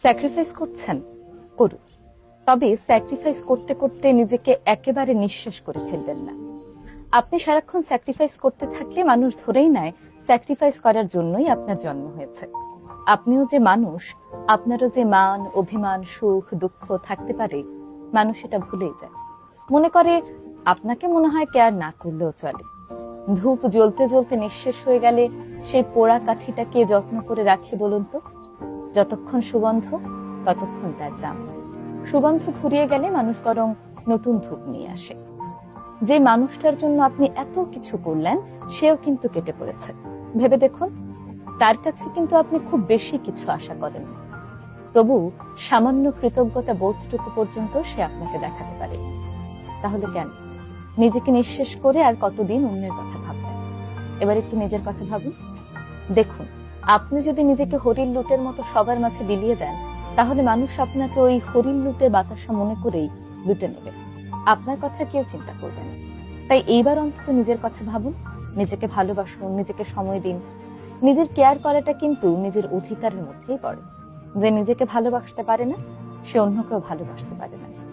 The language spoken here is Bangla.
স্যাক্রিফাইস করছেন, করুন, তবে স্যাক্রিফাইস করতে করতে নিজেকে একেবারে নিঃশেষ করে ফেলবেন না। আপনি সারাক্ষণ স্যাক্রিফাইস করতে থাকলে মানুষ ধরেই নেয় স্যাক্রিফাইস করার জন্যই আপনার জন্ম হয়েছে। আপনিও যে মানুষ, আপনারও যে মান, অভিমান, সুখ, দুঃখ থাকতে পারে, মানুষ এটা ভুলেই যায়। মনে করে আপনাকে মনে হয় কেয়ার না করলেও চলে। ধূপ জ্বলতে জ্বলতে নিঃশেষ হয়ে গেলে সেই পোড়া কাঠিটা কে যত্ন করে রাখে বলুন তো? যতক্ষণ সুগন্ধ ততক্ষণ তার দাম। সুগন্ধ ফুরিয়ে গেলে মানুষ বরং নতুন ধূপ নিয়ে আসে। যে মানুষটার জন্য আপনি এত কিছু করলেন, সেও কিন্তু কেটে পড়েছে। ভেবে দেখুন, তার কাছে কিন্তু আপনি খুব বেশি কিছু আশা করেন, তবু সামান্য কৃতজ্ঞতা বোধটুকু পর্যন্ত সে আপনাকে দেখাতে পারে। তাহলে কেন নিজেকে নিঃশেষ করে আর কতদিন অন্যের কথা ভাববেন? এবার একটু নিজের কথা ভাবুন। দেখুন, আপনি যদি নিজেকে হরিণ লুটের মতো সবার মাঝে বিলিয়ে দেন, তাহলে মানুষ আপনাকে ওই হরিণ লুটের বাতাসা মনে করেই লুটে নেবে। আপনার কথা কেউ চিন্তা করবে না। তাই এইবার অন্তত নিজের কথা ভাবুন, নিজেকে ভালোবাসুন, নিজেকে সময় দিন। নিজের কেয়ার করাটা কিন্তু নিজের অধিকারের মধ্যেই পড়ে। যে নিজেকে ভালোবাসতে পারে না, সে অন্যকেও ভালোবাসতে পারে না।